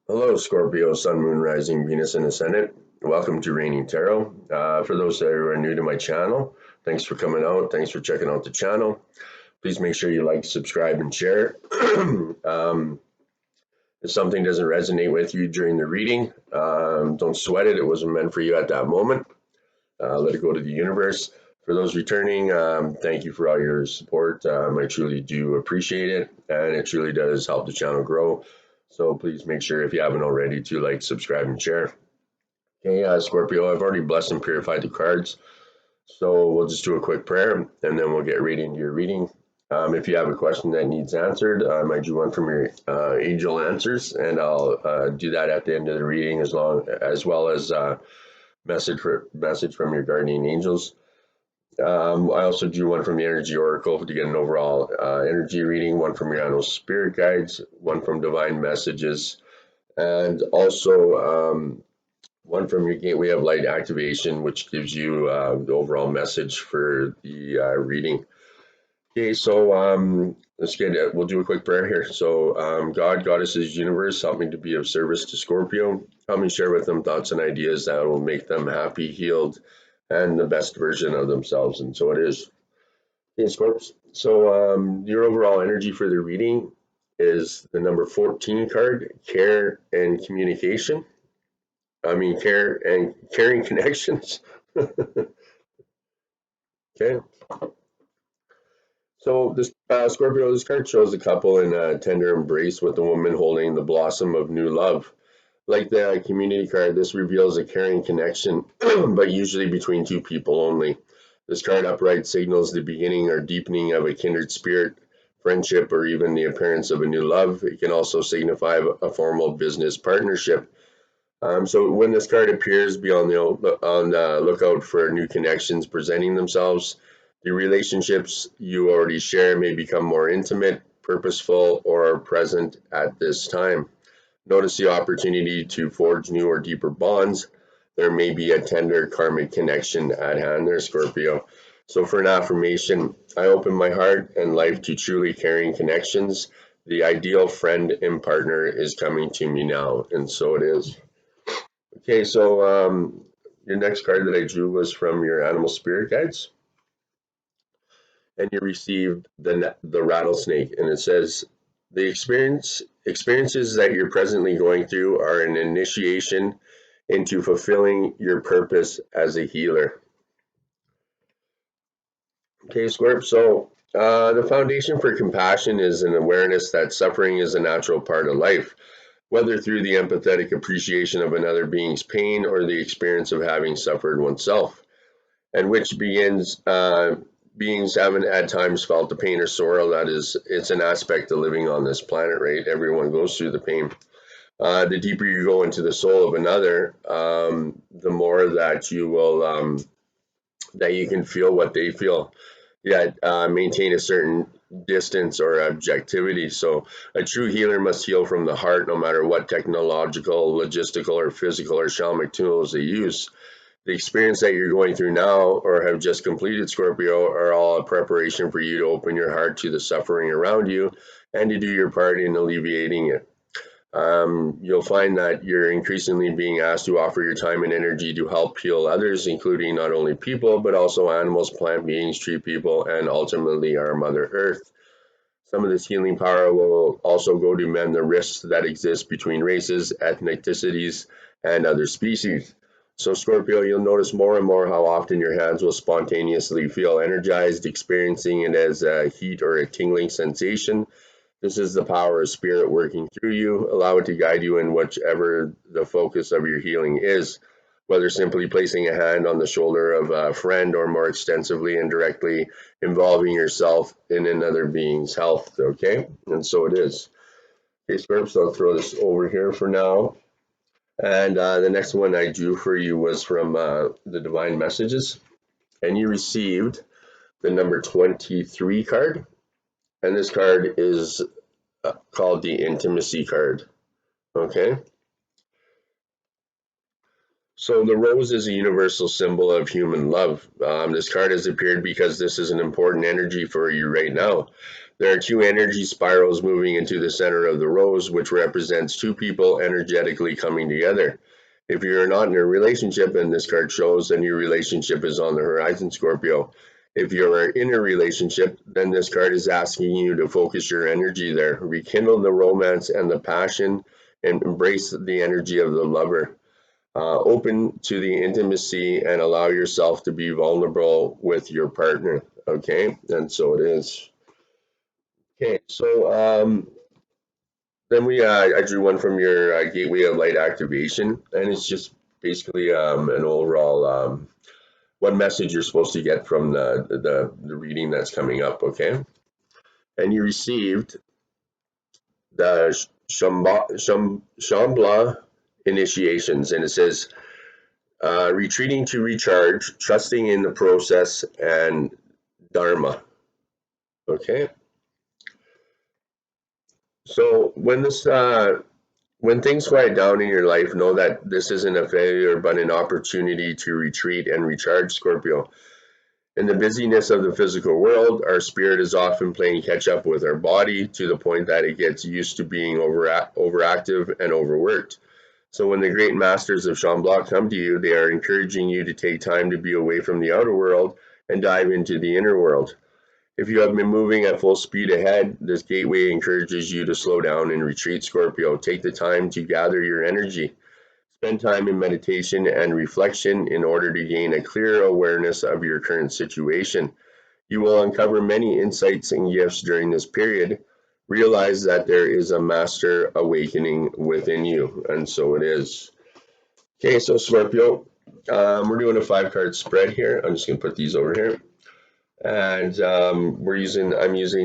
Hello, Scorpio, Sun, Moon, Rising, Venus, and Ascendant. Welcome to Reigning Tarot. For those that are new to my channel, thanks for coming out. Thanks for checking out the channel. Please make sure you like, subscribe, and share. If something doesn't resonate with you during the reading, don't sweat it. It wasn't meant for you at that moment. Let it go to the universe. For those returning, thank you for all your support. I truly do appreciate it, and it truly does help the channel grow. So please make sure, if you haven't already, to like, subscribe, and share. Okay, Scorpio, I've already blessed and purified the cards. So we'll just do a quick prayer, and then we'll get right into your reading. If you have a question that needs answered, I might do one from your angel answers, and I'll do that at the end of the reading, as well as message from your guardian angels. I also do one from the Energy Oracle to get an overall energy reading, one from your animal spirit guides, one from divine messages, and also one from your Gateway of Light activation, which gives you the overall message for the reading. Okay, so let's get it. We'll do a quick prayer here. So, God, Goddesses, Universe, help me to be of service to Scorpio. Help me share with them thoughts and ideas that will make them happy, healed, and the best version of themselves. And so it is. Okay, Scorps. So your overall energy for the reading is the number 14 card, care and communication. Care and caring connections. Okay. So this Scorpio, this card shows a couple in a tender embrace with a woman holding the blossom of new love. Like the community card, this reveals a caring connection, but usually between two people only. This card upright signals the beginning or deepening of a kindred spirit, friendship, or even the appearance of a new love. It can also signify a formal business partnership. So when this card appears, be on the lookout for new connections presenting themselves. The relationships you already share may become more intimate, purposeful, or present at this time. Notice the opportunity to forge new or deeper bonds. There may be a tender karmic connection at hand there, Scorpio. So for an affirmation, I open my heart and life to truly caring connections. The ideal friend and partner is coming to me now, and so it is. Okay, so your next card that I drew was from your animal spirit guides, and you received the rattlesnake, and it says the experiences that you're presently going through are an initiation into fulfilling your purpose as a healer. Okay, Scorp. So the foundation for compassion is an awareness that suffering is a natural part of life, whether through the empathetic appreciation of another being's pain or the experience of having suffered oneself, and which beings haven't at times felt the pain or sorrow. That is, it's an aspect of living on this planet, right? Everyone goes through the pain. The deeper you go into the soul of another, the more that you will that you can feel what they feel, yet maintain a certain distance or objectivity. So a true healer must heal from the heart, no matter what technological, logistical, or physical or shamanic tools they use. The experience that you're going through now or have just completed, Scorpio, are all a preparation for you to open your heart to the suffering around you and to do your part in alleviating it. You'll find that you're increasingly being asked to offer your time and energy to help heal others, including not only people, but also animals, plant beings, tree people, and ultimately our Mother Earth. Some of this healing power will also go to mend the rifts that exist between races, ethnicities, and other species. So, Scorpio, you'll notice more and more how often your hands will spontaneously feel energized, experiencing it as a heat or a tingling sensation. This is the power of spirit working through you. Allow it to guide you in whichever the focus of your healing is, whether simply placing a hand on the shoulder of a friend or more extensively and directly involving yourself in another being's health. Okay, and so it is. Okay, Scorp, so I'll throw this over here for now. And the next one I drew for you was from the Divine Messages, and you received the number 23 card, and this card is called the Intimacy card. Okay. So the rose is a universal symbol of human love. This card has appeared because this is an important energy for you right now. There are two energy spirals moving into the center of the rose, which represents two people energetically coming together. If you're not in a relationship, and this card shows, then your relationship is on the horizon, Scorpio. If you're in a relationship, then this card is asking you to focus your energy there. Rekindle the romance and the passion, and embrace the energy of the lover. Open to the intimacy and allow yourself to be vulnerable with your partner. Okay, and so it is. Okay, so then I drew one from your Gateway of Light activation, and it's just basically an overall what message you're supposed to get from the reading that's coming up. Okay, and you received the Shambhala initiations, and it says retreating to recharge, trusting in the process, and Dharma. Okay, so when things quiet down in your life, know that this isn't a failure but an opportunity to retreat and recharge, Scorpio. In the busyness of the physical world, our spirit is often playing catch up with our body to the point that it gets used to being overactive and overworked. So when the great masters of Shambhala come to you, they are encouraging you to take time to be away from the outer world and dive into the inner world. If you have been moving at full speed ahead, this gateway encourages you to slow down and retreat, Scorpio. Take the time to gather your energy. Spend time in meditation and reflection in order to gain a clear awareness of your current situation. You will uncover many insights and gifts during this period. Realize that there is a master awakening within you, and so it is. Okay, so Scorpio, we're doing a 5-card spread here. I'm just going to put these over here. And I'm using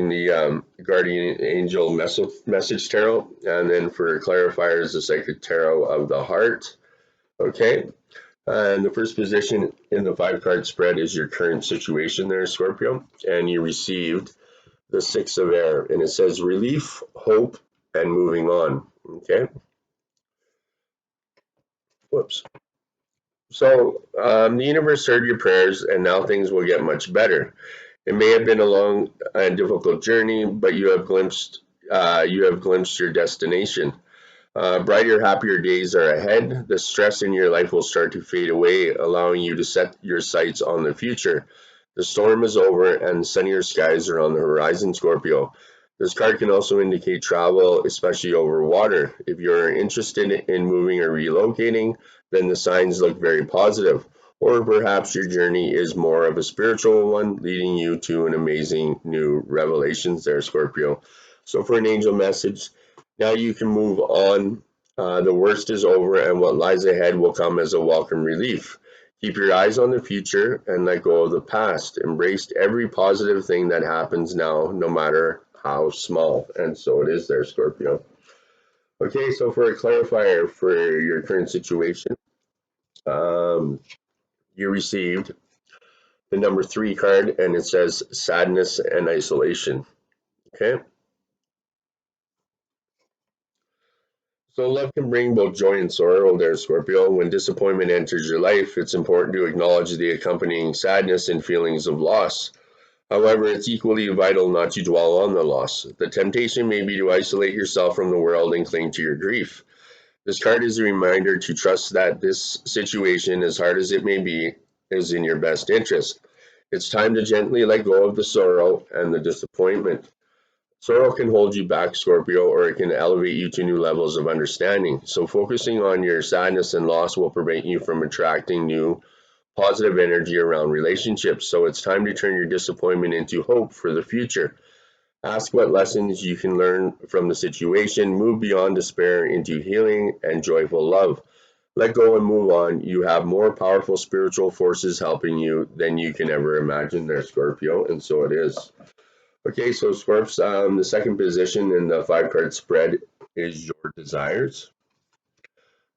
the Guardian Angel Message Tarot, and then for clarifiers, the Sacred Tarot of the Heart. Okay, and the first position in the 5-card spread is your current situation there, Scorpio, and you received the 6 of Air, and it says relief, hope, and moving on. Okay, whoops. So the universe heard your prayers, and now things will get much better. It may have been a long and difficult journey, but you have glimpsed your destination. Brighter, happier days are ahead. The stress in your life will start to fade away, allowing you to set your sights on the future. The storm is over, and sunnier skies are on the horizon, Scorpio. This card can also indicate travel, especially over water. If you're interested in moving or relocating, then the signs look very positive. Or perhaps your journey is more of a spiritual one, leading you to an amazing new revelations there, Scorpio. So for an angel message, now you can move on. The worst is over, and what lies ahead will come as a welcome relief. Keep your eyes on the future and let go of the past. Embrace every positive thing that happens now, no matter how small. And so it is there, Scorpio. Okay, so for a clarifier for your current situation, you received the number 3 card, and it says sadness and isolation. Okay. So love can bring both joy and sorrow there, Scorpio. When disappointment enters your life, it's important to acknowledge the accompanying sadness and feelings of loss. However, it's equally vital not to dwell on the loss. The temptation may be to isolate yourself from the world and cling to your grief. This card is a reminder to trust that this situation, as hard as it may be, is in your best interest. It's time to gently let go of the sorrow and the disappointment. Sorrow can hold you back, Scorpio, or it can elevate you to new levels of understanding. So focusing on your sadness and loss will prevent you from attracting new positive energy around relationships. So it's time to turn your disappointment into hope for the future. Ask what lessons you can learn from the situation. Move beyond despair into healing and joyful love. Let go and move on. You have more powerful spiritual forces helping you than you can ever imagine there, Scorpio, and so it is. Okay, so Scorps, the second position in the 5-card spread is your desires.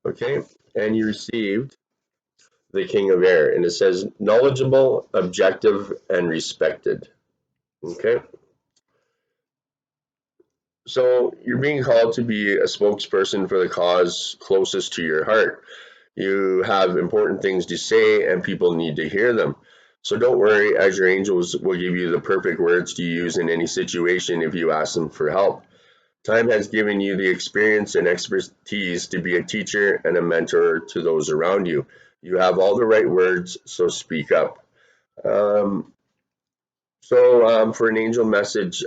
Okay, and you received the King of Air, and it says knowledgeable, objective, and respected. Okay, so you're being called to be a spokesperson for the cause closest to your heart. You have important things to say, and people need to hear them. So don't worry, as your angels will give you the perfect words to use in any situation if you ask them for help. Time has given you the experience and expertise to be a teacher and a mentor to those around you. You have all the right words, so speak up. Um, for an angel message,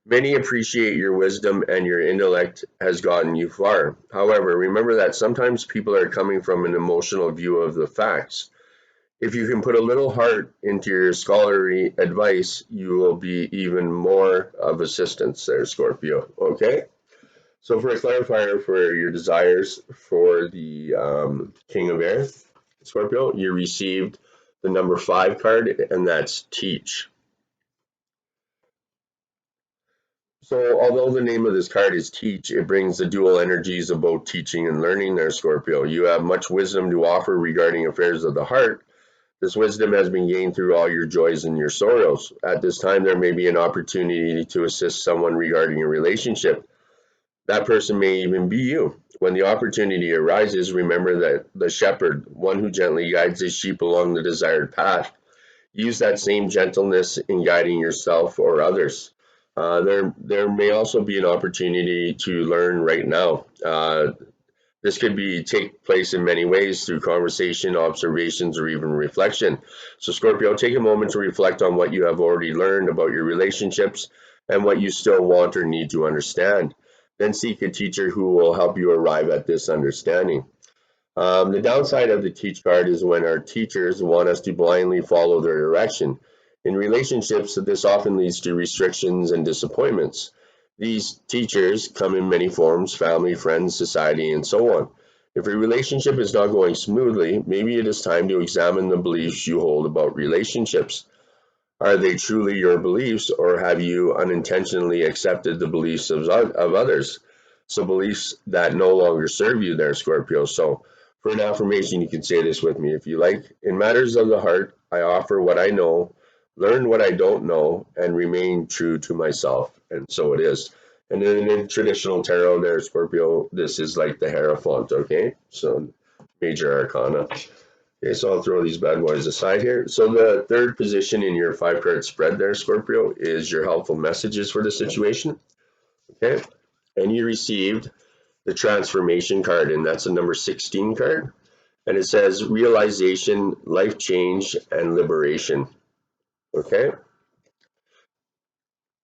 many appreciate your wisdom and your intellect has gotten you far. However, remember that sometimes people are coming from an emotional view of the facts. If you can put a little heart into your scholarly advice, you will be even more of assistance there, Scorpio. Okay? So for a clarifier for your desires for the King of Air, Scorpio, you received the number 5 card, and that's Teach. So although the name of this card is Teach, it brings the dual energies of both teaching and learning there, Scorpio. You have much wisdom to offer regarding affairs of the heart. This wisdom has been gained through all your joys and your sorrows. At this time, there may be an opportunity to assist someone regarding a relationship. That person may even be you. When the opportunity arises, remember that the shepherd, one who gently guides his sheep along the desired path, use that same gentleness in guiding yourself or others. There may also be an opportunity to learn right now. This could be take place in many ways through conversation, observations, or even reflection. So, Scorpio, take a moment to reflect on what you have already learned about your relationships and what you still want or need to understand. Then seek a teacher who will help you arrive at this understanding. The downside of the teach card is when our teachers want us to blindly follow their direction. In relationships, this often leads to restrictions and disappointments. These teachers come in many forms: family, friends, society, and so on. If a relationship is not going smoothly, maybe it is time to examine the beliefs you hold about relationships. Are they truly your beliefs, or have you unintentionally accepted the beliefs of others? So, beliefs that no longer serve you there, Scorpio. So, for an affirmation, you can say this with me if you like. In matters of the heart, I offer what I know, learn what I don't know, and remain true to myself. And so it is. And then in traditional tarot there, Scorpio, this is like the Hierophant, okay? So, major arcana. Okay, so I'll throw these bad boys aside here. So the third position in your 5 card spread there, Scorpio, is your helpful messages for the situation. Okay, and you received the transformation card, and that's a number 16 card. And it says realization, life change, and liberation. Okay,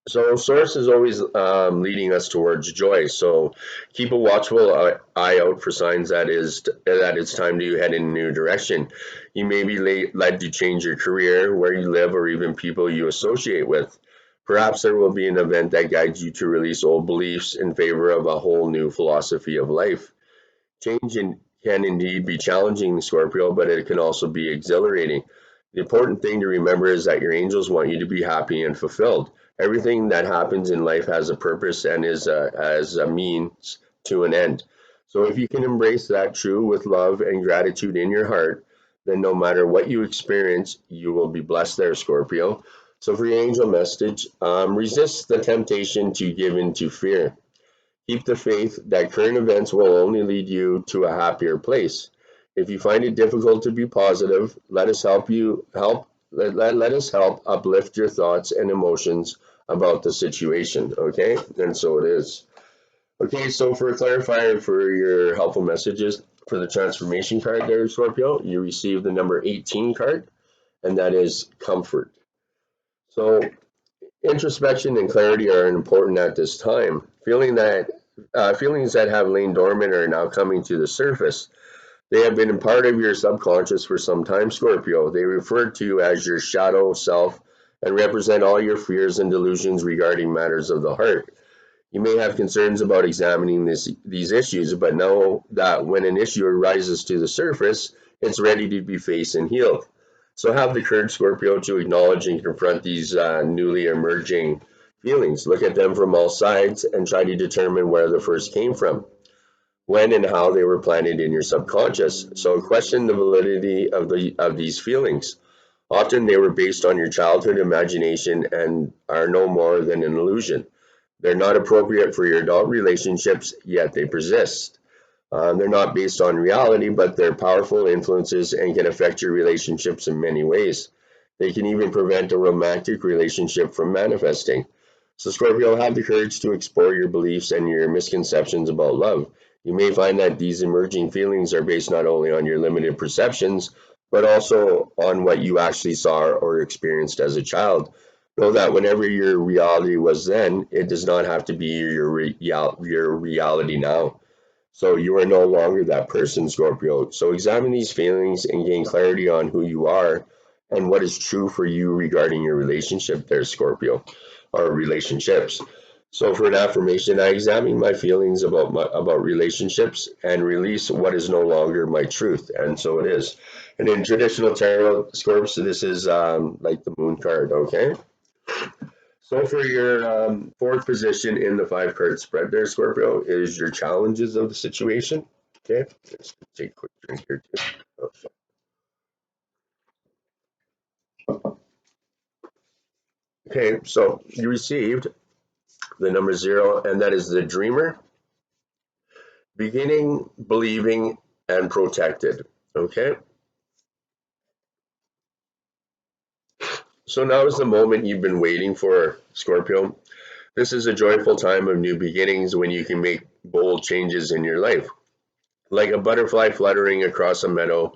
so Source is always leading us towards joy. So keep a watchful eye out for signs that it's time to head in a new direction. You may be led to change your career, where you live, or even people you associate with. Perhaps there will be an event that guides you to release old beliefs in favor of a whole new philosophy of life. Can indeed be challenging, Scorpio, but it can also be exhilarating. The important thing to remember is that your angels want you to be happy and fulfilled. Everything that happens in life has a purpose and is as a means to an end. So if you can embrace that true with love and gratitude in your heart, then no matter what you experience, you will be blessed there, Scorpio. So for your angel message, resist the temptation to give in to fear. Keep the faith that current events will only lead you to a happier place. If you find it difficult to be positive, let us help let us help uplift your thoughts and emotions about the situation. Okay, and so it is. Okay, so for a clarifier for your helpful messages for the transformation card there, Scorpio, you receive the number 18 card, and that is comfort. So introspection and clarity are important at this time. Feelings that have lain dormant are now coming to the surface. They have been a part of your subconscious for some time, Scorpio. They refer to you as your shadow self and represent all your fears and delusions regarding matters of the heart. You may have concerns about examining these issues, but know that when an issue arises to the surface, it's ready to be faced and healed. So have the courage, Scorpio, to acknowledge and confront these newly emerging feelings. Look at them from all sides and try to determine where the first came from, when and how they were planted in your subconscious. So question the validity of these feelings. Often they were based on your childhood imagination and are no more than an illusion. They're not appropriate for your adult relationships, yet they persist. They're not based on reality, but they're powerful influences and can affect your relationships in many ways. They can even prevent a romantic relationship from manifesting. So, Scorpio, have the courage to explore your beliefs and your misconceptions about love. You may find that these emerging feelings are based not only on your limited perceptions, but also on what you actually saw or experienced as a child. Know that whenever your reality was then, it does not have to be your reality now. So you are no longer that person, Scorpio. So examine these feelings and gain clarity on who you are and what is true for you regarding your relationship there, Scorpio, or relationships. So for an affirmation, I examine my feelings about relationships and release what is no longer my truth. And so it is. And in traditional tarot, Scorpio, so this is like the moon card, okay? So for your fourth position in the five card spread there, Scorpio, is your challenges of the situation. Okay, let's take a quick drink here too. Oh, okay, so you received the number 0, and that is the dreamer, beginning, believing, and protected. Okay, so now is the moment you've been waiting for, Scorpio. This is a joyful time of new beginnings when you can make bold changes in your life. Like a butterfly fluttering across a meadow,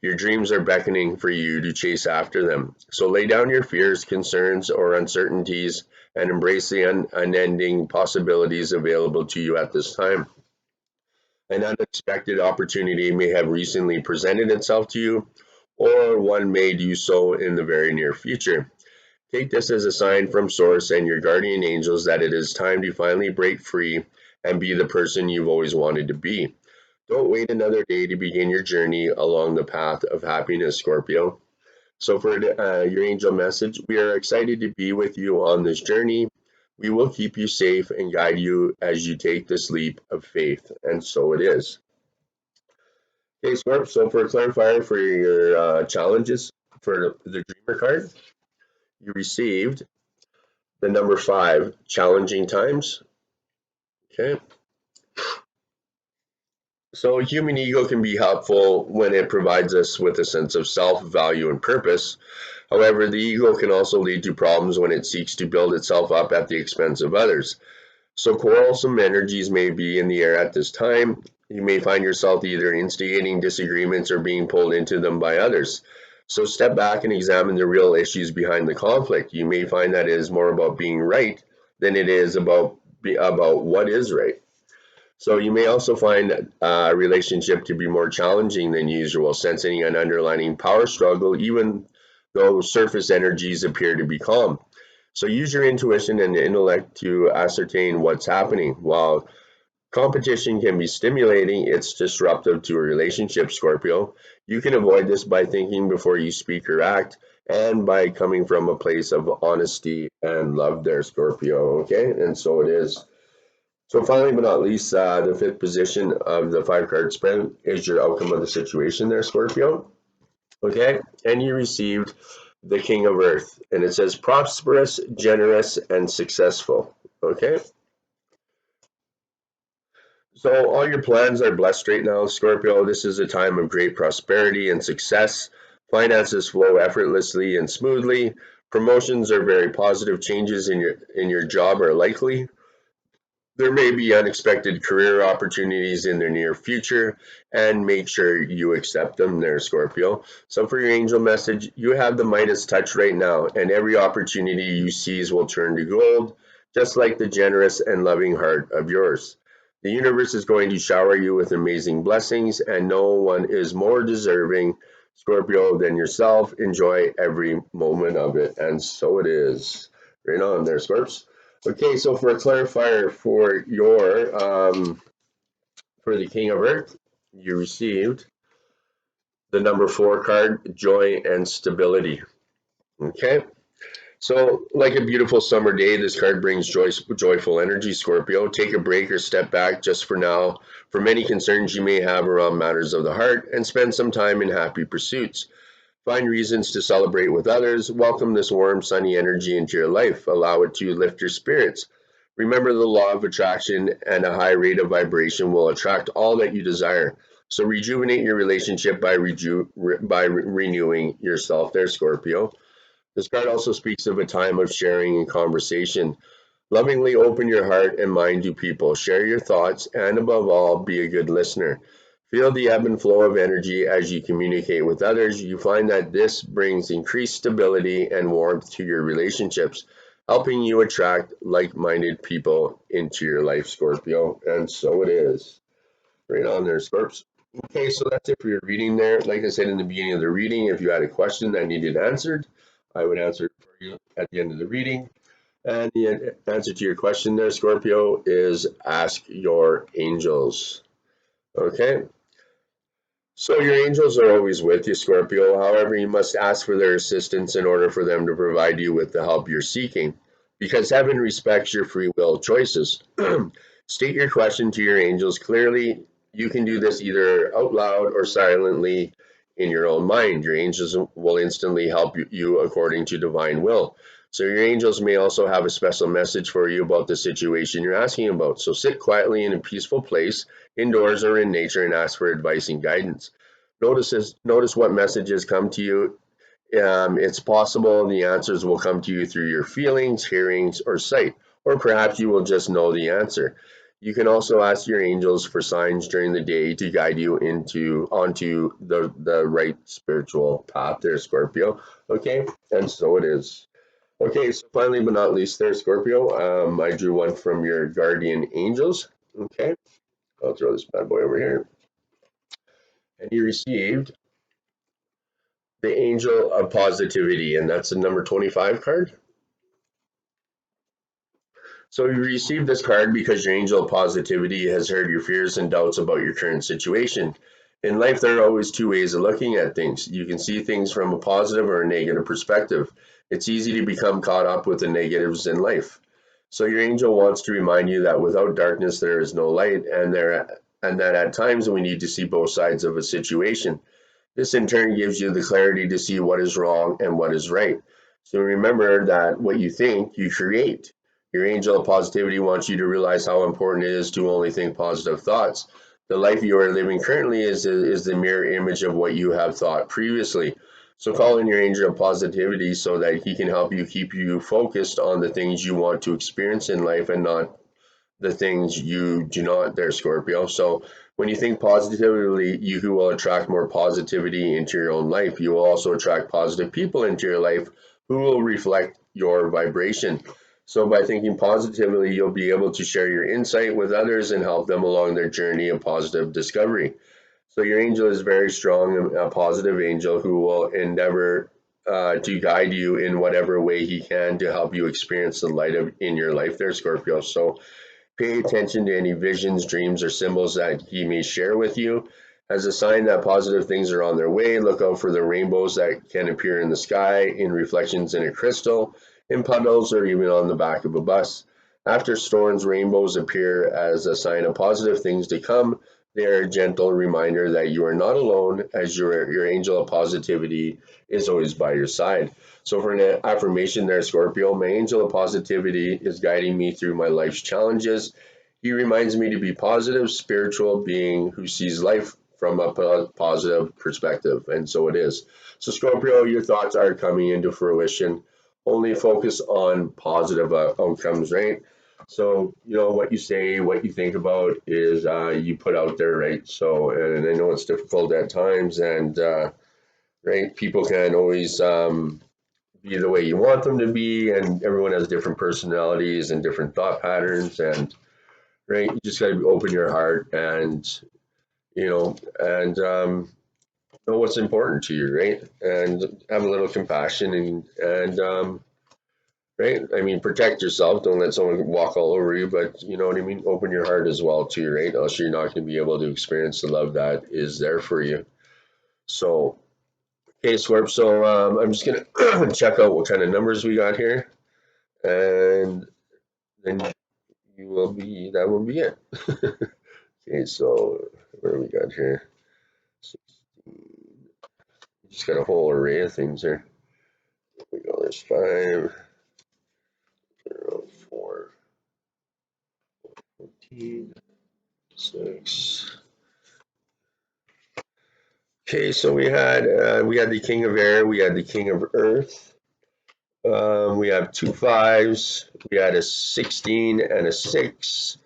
your dreams are beckoning for you to chase after them. So lay down your fears, concerns, or uncertainties and embrace the unending possibilities available to you at this time. An unexpected opportunity may have recently presented itself to you, or one may do so in the very near future. Take this as a sign from Source and your guardian angels that it is time to finally break free and be the person you've always wanted to be. Don't wait another day to begin your journey along the path of happiness, Scorpio. So, for your angel message, we are excited to be with you on this journey. We will keep you safe and guide you as you take this leap of faith. And so it is. Okay, Scorp. So, for a clarifier for your challenges for the Dreamer card, you received the number 5, challenging times. Okay. So, human ego can be helpful when it provides us with a sense of self, value, and purpose. However, the ego can also lead to problems when it seeks to build itself up at the expense of others. So, quarrelsome energies may be in the air at this time. You may find yourself either instigating disagreements or being pulled into them by others. So, step back and examine the real issues behind the conflict. You may find that it is more about being right than it is about what is right. So you may also find a relationship to be more challenging than usual, sensing an underlying power struggle, even though surface energies appear to be calm. So use your intuition and intellect to ascertain what's happening. While competition can be stimulating, it's disruptive to a relationship, Scorpio. You can avoid this by thinking before you speak or act and by coming from a place of honesty and love there, Scorpio. Okay, and so it is. So finally, but not least, the fifth position of the five card spread is your outcome of the situation there, Scorpio. Okay, and you received the King of Earth, and it says prosperous, generous, and successful. Okay, so all your plans are blessed right now, Scorpio. This is a time of great prosperity and success. Finances flow effortlessly and smoothly. Promotions are very positive. Changes in your job are likely. There may be unexpected career opportunities in the near future, and make sure you accept them there, Scorpio. So for your angel message, you have the Midas touch right now, and every opportunity you seize will turn to gold, just like the generous and loving heart of yours. The universe is going to shower you with amazing blessings, and no one is more deserving, Scorpio, than yourself. Enjoy every moment of it, and so it is. Right on there, Scorps. Okay, so for a clarifier for your for the King of Earth, you received the number 4 card, joy and stability. Okay, so like a beautiful summer day, this card brings joyful energy, Scorpio. Take a break or step back just for now from any concerns you may have around matters of the heart and spend some time in happy pursuits. Find reasons to celebrate with others. Welcome this warm, sunny energy into your life. Allow it to lift your spirits. Remember the law of attraction, and a high rate of vibration will attract all that you desire. So rejuvenate your relationship by renewing yourself there, Scorpio. This card also speaks of a time of sharing and conversation. Lovingly open your heart and mind to people. Share your thoughts, and above all, be a good listener. Feel the ebb and flow of energy as you communicate with others. You find that this brings increased stability and warmth to your relationships, helping you attract like-minded people into your life, Scorpio. And so it is. Right on there, Scorps. Okay, so that's it for your reading there. Like I said in the beginning of the reading, if you had a question that needed answered, I would answer it for you at the end of the reading. And the answer to your question there, Scorpio, is ask your angels. Okay? So your angels are always with you, Scorpio. However, you must ask for their assistance in order for them to provide you with the help you're seeking, because heaven respects your free will choices. State your question to your angels clearly. You can do this either out loud or silently in your own mind. Your angels will instantly help you according to divine will. So your angels may also have a special message for you about the situation you're asking about. So sit quietly in a peaceful place, indoors or in nature, and ask for advice and guidance. Notice what messages come to you. It's possible the answers will come to you through your feelings, hearings, or sight, or perhaps you will just know the answer. You can also ask your angels for signs during the day to guide you onto the right spiritual path there, Scorpio. Okay, and so it is. Okay, so finally but not least there, Scorpio, I drew one from your guardian angels. Okay, I'll throw this bad boy over here. And you received the Angel of Positivity, and that's the number 25 card. So you received this card because your Angel of Positivity has heard your fears and doubts about your current situation. In life, there are always two ways of looking at things. You can see things from a positive or a negative perspective. It's easy to become caught up with the negatives in life. So your angel wants to remind you that without darkness there is no light, and that at times we need to see both sides of a situation. This in turn gives you the clarity to see what is wrong and what is right. So remember that what you think, you create. Your angel of positivity wants you to realize how important it is to only think positive thoughts. The life you are living currently is the mirror image of what you have thought previously. So call in your angel of positivity so that he can help you keep you focused on the things you want to experience in life and not the things you do not there, Scorpio. So when you think positively, you will attract more positivity into your own life. You will also attract positive people into your life who will reflect your vibration. So by thinking positively, you'll be able to share your insight with others and help them along their journey of positive discovery. So your angel is very strong, a positive angel who will endeavor to guide you in whatever way he can to help you experience the light in your life there, Scorpio. So pay attention to any visions, dreams, or symbols that he may share with you. As a sign that positive things are on their way, look out for the rainbows that can appear in the sky, in reflections in a crystal, in puddles, or even on the back of a bus. After storms, rainbows appear as a sign of positive things to come. They are a gentle reminder that you are not alone, as your angel of positivity is always by your side. So for an affirmation there, Scorpio, my angel of positivity is guiding me through my life's challenges. He reminds me to be positive, spiritual being who sees life from a positive perspective. And so it is. So Scorpio, your thoughts are coming into fruition. Only focus on positive outcomes, right? So, what you say, what you think about is you put out there, right? So, and I know it's difficult at times, and right, people can always be the way you want them to be, and everyone has different personalities and different thought patterns, and right, you just got to open your heart and know what's important to you, right, and have a little compassion and right, I mean, protect yourself, don't let someone walk all over you, but you know what I mean, open your heart as well too, right, else you're not going to be able to experience the love that is there for you. So okay, Swerp, so I'm just gonna check out what kind of numbers we got here, and then that will be it. Okay, so what do we got here? 16. Just got a whole array of things here. Here we go. There's 5, 0, 4, 14, 6. Okay, so we had the King of Air, we had the King of Earth, We have 2 5s. We had a 16 and a 6.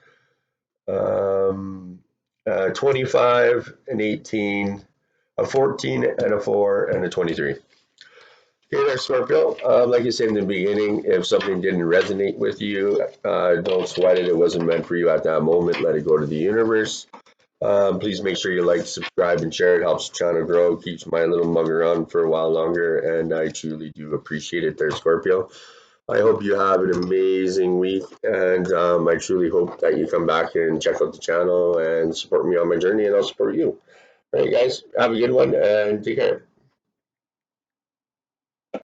25, an 18, a 14, and a 4, and a 23. Okay, there, Scorpio. Like I said in the beginning, if something didn't resonate with you, don't sweat it. It wasn't meant for you at that moment. Let it go to the universe. Please make sure you like, subscribe, and share. It helps the channel grow, keeps my little mug around for a while longer, and I truly do appreciate it there, Scorpio. I hope you have an amazing week, and I truly hope that you come back and check out the channel and support me on my journey, and I'll support you. All right, guys, have a good one, and take care.